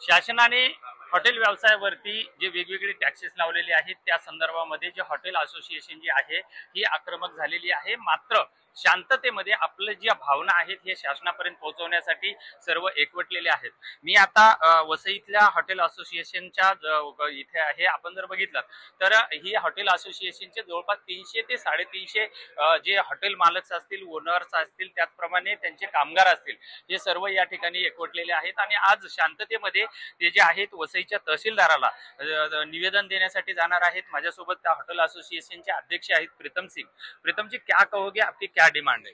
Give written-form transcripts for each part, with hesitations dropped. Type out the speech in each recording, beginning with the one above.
शासनाने हॉटेल व्यवसायावरती जे वेगवेगळे टॅक्सेस लावलेले आहेत त्या संदर्भामध्ये जे हॉटेल असोसिएशन जी आहे ही आक्रमक झालेली आहे. मात्र शांततेमध्ये आपल्या ज्या भावना आहेत हे शासनापर्यंत पोहोचवण्यासाठी सर्व एकवटलेले आहेत. मी आता वसईतल्या हॉटेल असोसिएशनच्या इथे आहे. आपण जर बघितलं तर ही हॉटेल असोसिएशनचे जवळपास 300 ते 350 जे हॉटेल मालक असतील, ओनर्स असतील, त्याचप्रमाणे त्यांचे कामगार असतील, हे सर्व या ठिकाणी एकवटलेले आहेत आणि आज शांततेमध्ये ते जे आहेत वसईच्या तहसीलदाराला निवेदन देण्यासाठी जाणार आहेत. माझ्यासोबत त्या हॉटेल असोसिएशनचे अध्यक्ष आहेत प्रीतम सिंह. प्रीतम जी, क्या कहोगे, आपकी क्या डिमांड है?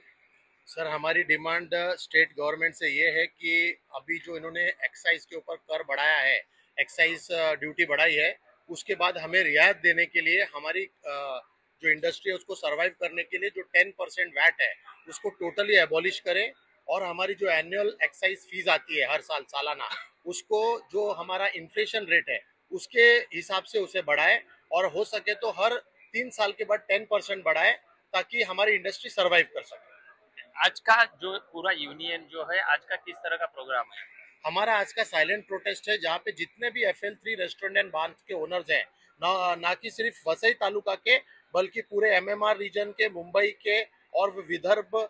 सर, हमारी डिमांड स्टेट गवर्नमेंट से ये है कि अभी जो इन्होंने एक्साइज के ऊपर कर बढ़ाया है, एक्साइज ड्यूटी बढ़ाई है, उसके बाद हमें रियायत देने के लिए हमारी जो इंडस्ट्री है उसको सरवाइव करने के लिए जो 10% वैट है उसको टोटली एबॉलिश करें और हमारी जो एनुअल एक्साइज फीस आती है हर साल सालाना, उसको जो हमारा इन्फ्लेशन रेट है उसके हिसाब से उसे बढ़ाए और हो सके तो हर 3 साल के बाद 10% बढ़ाए ताकि हमारी इंडस्ट्री सरवाइव कर सके। आज का जो पूरा यूनियन जो है आज का किस तरह का प्रोग्राम है? हमारा आज का साइलेंट प्रोटेस्ट है जहाँ पे जितने भी FL3 रेस्टोरेंट एंड बार के ओनर्स हैं, ना कि सिर्फ वसई तालुका के बल्कि पूरे MMR रीजन के, मुंबई के और विदर्भ,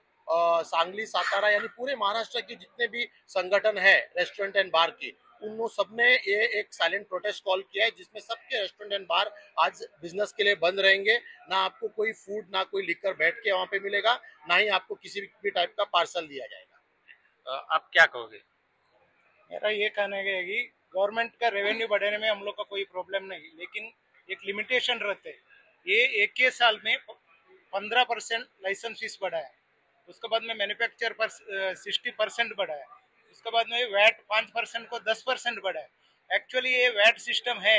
सांगली, सातारा यानी पूरे महाराष्ट्र के जितने भी संगठन है रेस्टोरेंट एंड बार की, उन सबने ये एक साइलेंट प्रोटेस्ट कॉल किया है जिसमें सबके रेस्टोरेंट एंड बार आज बिजनेस के लिए बंद रहेंगे। ना आपको कोई फूड ना कोई लिकर बैठ के वहाँ पे मिलेगा, ना ही आपको किसी भी टाइप का पार्सल दिया जाएगा। आप क्या कहोगे? मेरा ये कहना है कि गवर्नमेंट का रेवेन्यू बढ़ाने में हम लोग का कोई प्रॉब्लम नहीं, लेकिन एक लिमिटेशन रहते हैं। ये एक के साल में 15% लाइसेंस फीस बढ़ाया, उसके बाद में मैन्युफैक्चर पर 60% बढ़ाया, उसके बाद में वैट 5% को 10% बढ़ाया। एक्चुअली ये वैट सिस्टम है,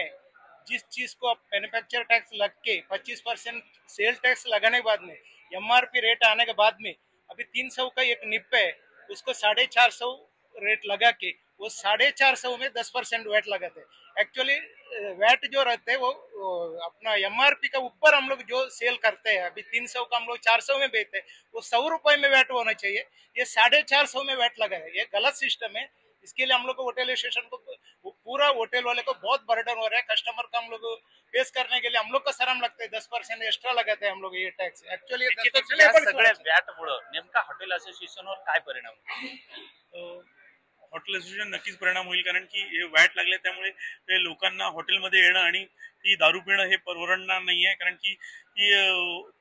जिस चीज को आप मैन्युफैक्चर टैक्स लग के 25% सेल टैक्स लगाने के बाद में MRP रेट आने के बाद में अभी 300 का एक निप है, उसको 450 रेट लगा के वो 450 में 10% वैट लगाते हैं। एक्चुअली वैट जो रहते हैं वो अपना MRP का ऊपर हम लोग जो सेल करते हैं, अभी 300 का हम लोग 400 में बेचते हैं, वो 100 रुपए में वैट होना चाहिए। ये 450 में वैट लगा है, ये गलत सिस्टम है। इसके लिए हम लोग को होटल एसोसिएशन को पूरा होटल वाले को बहुत बर्डन हो रहा है। कस्टमर का हम लोग फेस करने के लिए हम लोग का शर्म लगता है, 10% एक्स्ट्रा लगाते हैं हम लोग ये टॅक्स। ऍक्च्युअली सगळ्या व्याटमुळे नेमका हॉटेल असोसिएशनवर काय परिणाम होतो? हॉटेल असोसिएशन नक्कीच परिणाम होईल, कारण की हे वॅट लागले त्यामुळे ते लोकांना हॉटेलमध्ये येणं आणि ती दारू पिणं हे परवडणार नाही आहे. कारण की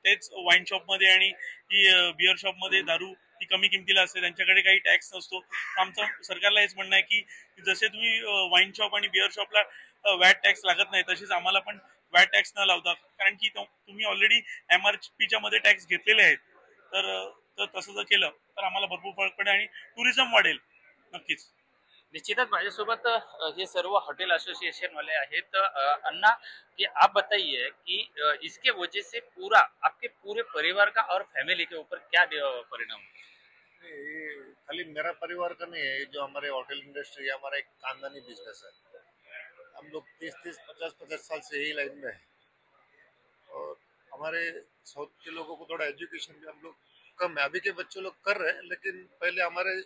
तेच वाईन शॉपमध्ये आणि ती बिअर शॉपमध्ये दारू ही कमी किमतीला असते, त्यांच्याकडे काही टॅक्स नसतो. आमचं सरकारला हेच म्हणणं आहे की जसे तुम्ही वाईन शॉप आणि बिअर शॉपला वॅट टॅक्स लागत नाही, तसेच आम्हाला पण वॅट टॅक्स न लावता, कारण की तुम्ही ऑलरेडी MRPच्या मध्ये टॅक्स घेतलेले आहेत, तर तसं जर केलं तर आम्हाला भरपूर फरक पडेल आणि टुरिझम वाढेल नक्कीच। निश्चितच माझ्यासोबत हे सर्व हॉटेल एसोसिएशन वाले आहेत। अन्ना, कि आप बताइए कि इसके वजह से पूरा आपके पूरे परिवार का और फैमिली के ऊपर क्या परिणाम? खाली मेरा परिवार का नहीं है, जो हमारे होटल इंडस्ट्री है हमारा एक खानदानी बिजनेस है। हम लोग 30-30, 50-50 साल से यही लाइन में है और हमारे साउथ के लोगों को थोड़ा एजुकेशन भी हम लोग कम है। अभी के बच्चे लोग कर रहे हैं, लेकिन पहले हमारे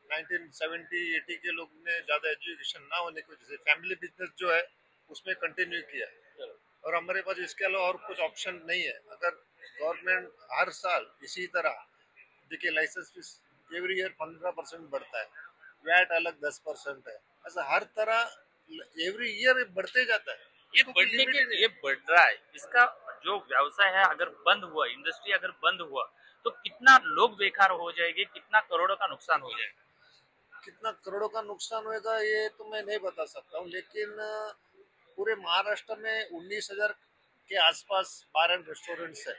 1970-80 के लोग ने ज्यादा एजुकेशन ना होने की वजह से फैमिली बिजनेस जो है उसमें कंटिन्यू किया है और हमारे पास इसके अलावा और कुछ ऑप्शन नहीं है। अगर गवर्नमेंट हर साल इसी तरह, देखिए लाइसेंस फीस एवरी ईयर 15% बढ़ता है, वैट अलग 10% है, ऐसा हर तरह एवरी ईयर बढ़ते जाता है। ये बढ़ रहा है, इसका जो व्यवसाय है अगर बंद हुआ, इंडस्ट्री अगर बंद हुआ तो कितना लोग बेकार हो जाएंगे, कितना करोड़ों का नुकसान हो जाएगा? कितना करोड़ों का नुकसान होगा ये तो मैं नहीं बता सकता हूँ, लेकिन पूरे महाराष्ट्र में 19,000 के आसपास बार एंड रेस्टोरेंट्स है।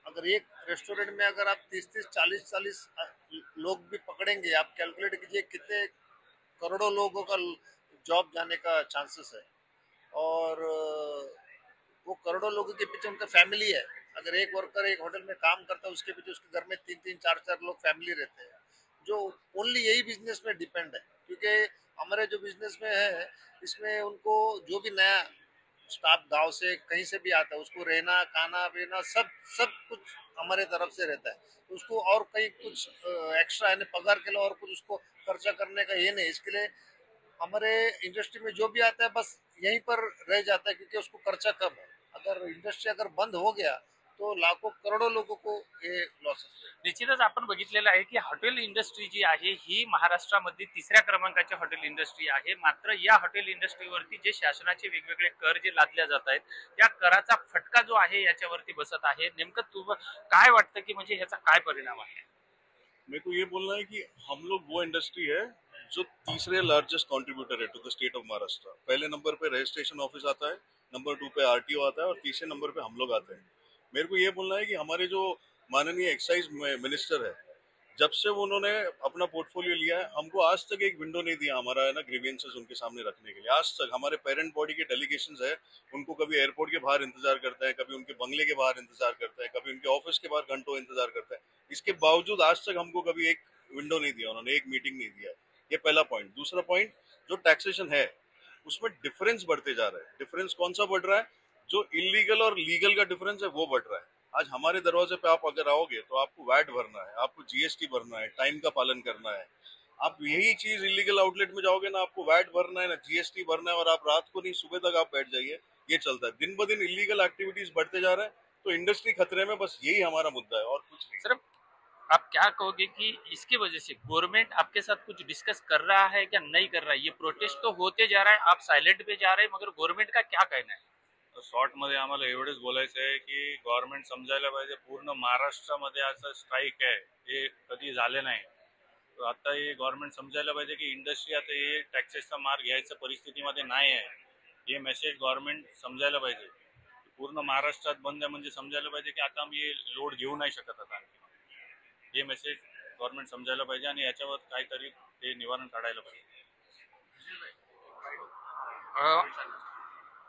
अगर एक रेस्टोरेंट में अगर आप 30-30, 40-40 लोग भी पकड़ेंगे, आप कैलकुलेट कीजिए कितने करोड़ों लोगों का जॉब जाने का चांसेस है। और वो करोड़ों लोगों के पीछे उनका फैमिली है। अगर एक वर्कर एक होटल में काम करता है, उसके पीछे उसके घर में 3-3, 4-4 लोग फैमिली रहते हैं, जो ओनली यही बिजनेस में डिपेंड है। क्योंकि हमारे जो बिजनेस में है इसमें उनको जो भी नया स्टाफ गांव से कहीं से भी आता है, उसको रहना, खाना पीना सब सब कुछ हमारे तरफ से रहता है। तो उसको और कहीं कुछ एक्स्ट्रा यानी पगार के लिए और कुछ उसको खर्चा करने का ये नहीं। इसके लिए हमारे इंडस्ट्री में जो भी आता है बस यहीं पर रह जाता है क्योंकि उसको खर्चा कम है। अगर इंडस्ट्री अगर बंद हो गया तो लाखों करोड़ों लोगों को ये लॉसेस है। निश्चितच आपण बघितलेलं आहे की हॉटेल इंडस्ट्री जी आहे ही महाराष्ट्रामध्ये 3ऱ्या क्रमांकाची हॉटेल इंडस्ट्री आहे। मात्र या हॉटेल इंडस्ट्रीवरती जे शासनाचे वेगवेगळे कर जे लादले जात आहेत त्या कराचा फटका जो आहे याच्यावरती बसत आहे। नेमकं तुला काय वाटतं की म्हणजे ह्याचा काय परिणाम आहे? मेरे को ये बोलना है कि हम लोग वो इंडस्ट्री है जो तीसरे लार्जेस्ट कंट्रीब्यूटर है to the state of Maharashtra. पहले नंबर पे रजिस्ट्रेशन ऑफिस आता है, नंबर 2 पे आरटीओ आता है और तीसरे नंबर पे हम लोग आते हैं। मेरे को ये बोलना है कि हमारे जो माननीय एक्साइज मिनिस्टर है, जब से वो उन्होंने अपना पोर्टफोलियो लिया है, हमको आज तक एक विंडो नहीं दिया हमारा है ना ग्रीवियंसेस उनके सामने रखने के लिए। आज तक हमारे पेरेंट बॉडी के डेलीगेशंस है, उनको कभी एयरपोर्ट के बाहर इंतजार करते हैं, कभी उनके बंगले के बाहर इंतजार करते हैं, कभी उनके ऑफिस के बाहर घंटों इंतजार करते हैं। इसके बावजूद आज तक हमको कभी एक विंडो नहीं दिया उन्होंने, एक मीटिंग नहीं दिया। ये पहला पॉइंट। दूसरा पॉइंट, जो टैक्सेशन है उसमें डिफरेंस बढ़ते जा रहा है। डिफरेंस कौन सा बढ़ रहा है? जो इलीगल और लीगल का डिफरेंस है वो बढ़ रहा है। आज हमारे दरवाजे पे आप अगर आओगे तो आपको वैट भरना है, आपको जीएसटी भरना है, टाइम का पालन करना है। आप यही चीज इलीगल आउटलेट में जाओगे ना, आपको वैट भरना है ना जीएसटी भरना है, और आप रात को नहीं सुबह तक आप बैठ जाइए। ये चलता है, दिन ब दिन इलीगल एक्टिविटीज बढ़ते जा रहे हैं, तो इंडस्ट्री खतरे में। बस यही हमारा मुद्दा है और कुछ नहीं। सर आप क्या कहोगे कि इसकी वजह से गवर्नमेंट आपके साथ कुछ डिस्कस कर रहा है क्या नहीं कर रहा है? ये प्रोटेस्ट तो होते जा रहा है, आप सायलेंट पे जा रहे हैं, मगर गवर्नमेंट का क्या कहना है? शॉर्ट मध्ये आम्हाला एवढंच बोलायचं आहे की गव्हर्नमेंट समजायला पाहिजे, पूर्ण महाराष्ट्रामध्ये असं स्ट्राईक आहे हे कधी झाले नाही। तर आता हे गव्हर्नमेंट समजायला पाहिजे की इंडस्ट्री आता हे टॅक्सेसचा मार्ग घ्यायच्या परिस्थितीमध्ये नाही आहे। हे मेसेज गव्हर्नमेंट समजायला पाहिजे। पूर्ण महाराष्ट्रात बंद आहे म्हणजे समजायला पाहिजे की आता आम्ही लोड घेऊ नाही शकत आता। हे मेसेज गव्हर्नमेंट समजायला पाहिजे आणि याच्यावर काहीतरी ते निवारण काढायला पाहिजे।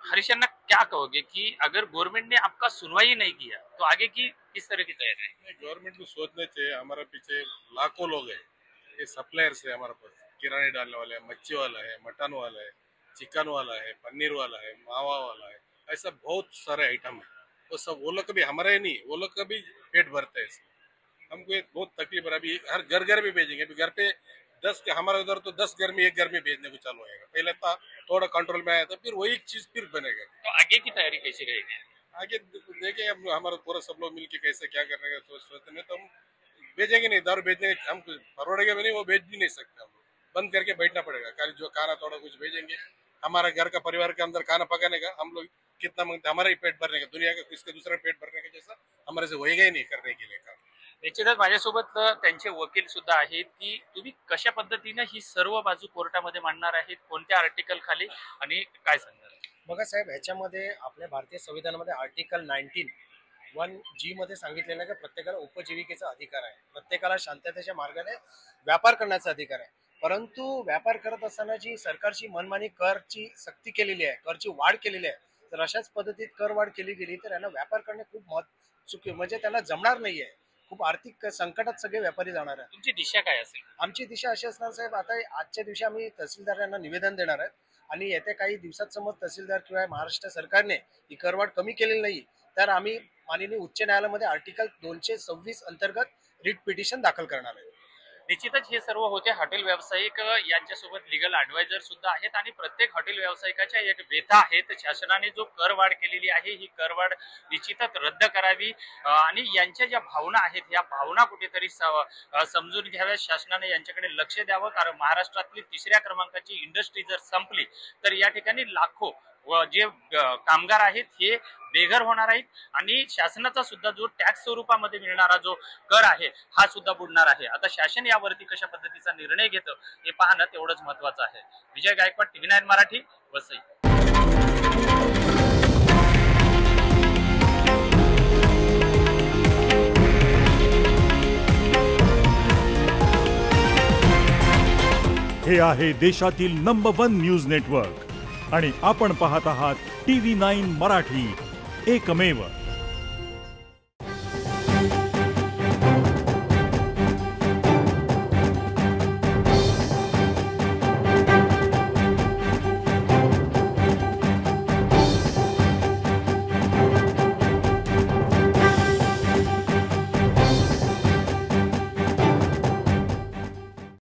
हरीशन्ना क्या कहोगे कि अगर गवर्नमेंट ने आपका सुनवाई नहीं किया तो आगे की किस तरह की तैयारी है? गवर्नमेंट को सोचना चाहिए। हमारे पीछे लाखों लोग हैं, ये सप्लायर्स है हमारे पास। किराने डालने वाला है, मच्छी वाला है, मटन वाला है, चिकन वाला है, पनीर वाला है, मावा वाला है, ऐसा बहुत सारे आइटम है। वो सब वो लोग कभी हमारे नहीं, वो लोग कभी पेट भरते हैं इसमें। हमको एक बहुत तकलीफ है। अभी हर घर घर में भेजेंगे। अभी घर पे 10 हमारे उधर तो 10 घर में एक घर में भेजने को चालू होएगा। पहले था थोड़ा कंट्रोल में आया था, फिर वही चीज फिर बनेगा। तो आगे की तैयारी कैसी रहेगी? आगे देखें हम हमारा पूरा सब लोग मिलके कैसे क्या करने का सोचते हैं। तो हम भेजेंगे नहीं, दारू भेजने हम फरवड़ेगा भी नहीं, वो भेज भी नहीं सकते। हम बंद करके बैठना पड़ेगा। खाली जो खाना थोड़ा कुछ भेजेंगे, हमारा घर का परिवार के अंदर खाना पकाने का हम लोग कितना मांगते, हमारा ही पेट भरने का, दुनिया का किसके दूसरा पेट भरने का जैसा हमारे से होएगा ही नहीं करने के लिए काम। निश्चितच माझ्यासोबत त्यांचे वकील सुद्धा आहेत की तुम्ही कशा पद्धतीने ही सर्व बाजू कोर्टामध्ये मांडणार आहेत, कोणत्या आर्टिकल खाली आणि काय सांगणार? बघा साहेब, ह्याच्यामध्ये आपल्या भारतीय संविधानामध्ये आर्टिकल 19(1)G मध्ये सांगितलेलं आहे की प्रत्येकाला उपजीविकेचा अधिकार आहे, प्रत्येकाला शांततेच्या मार्गाने व्यापार करण्याचा अधिकार आहे। परंतु व्यापार करत असताना जी सरकारची मनमानी करची सक्ती केलेली आहे, करची वाढ केलेली आहे, तर अशाच पद्धतीत करवाढ केली गेली तर यांना व्यापार करणे खूप चुकी, म्हणजे त्यांना जमणार नाहीये। खूप आर्थिक संकटात सगळे व्यापारी जाणार आहेत। तुमची दिशा काय असेल? आमची दिशा अशी असणार साहेब, आता आजच्या दिवशी आम्ही तहसीलदारांना निवेदन देणार आहेत आणि येत्या काही दिवसात समज तहसीलदार किंवा महाराष्ट्र सरकारने ही करवाढ कमी केलेली नाही तर आम्ही माननीय उच्च न्यायालयामध्ये आर्टिकल 226 अंतर्गत रिट पिटिशन दाखल करणार आहे। निश्चितच हे सर्व होते हॉटेल व्यावसायिक, यांच्यासोबत लिगल ॲडवायझर सुद्धा आहेत आणि प्रत्येक हॉटेल व्यावसायिकाच्या एक व्यथा आहेत। शासनाने जो करवाढ केलेली आहे ही करवाढ निश्चितच रद्द करावी आणि यांच्या ज्या भावना आहेत या भावना कुठेतरी समजून घ्याव्या। शासनाने यांच्याकडे लक्ष द्यावं, कारण महाराष्ट्रातली 3ऱ्या क्रमांकाची इंडस्ट्री जर संपली तर या ठिकाणी लाखो जे कामगार आहेत हे बेघर होणार आहेत आणि शासनाचा सुद्धा जो टॅक्स स्वरूपामध्ये मिळणारा जो कर आहे हा सुद्धा बुडणार आहे। आता शासन यावरती कशा पद्धतीचा निर्णय घेतं हे पाहणं तेवढंच महत्त्वाचं आहे। विजय गायकवाड, TV9 मराठी, वसई। हे आहे देशातील नंबर 1 न्यूज नेटवर्क आणि आपण पाहत आहात TV9 मराठी, एकमेव।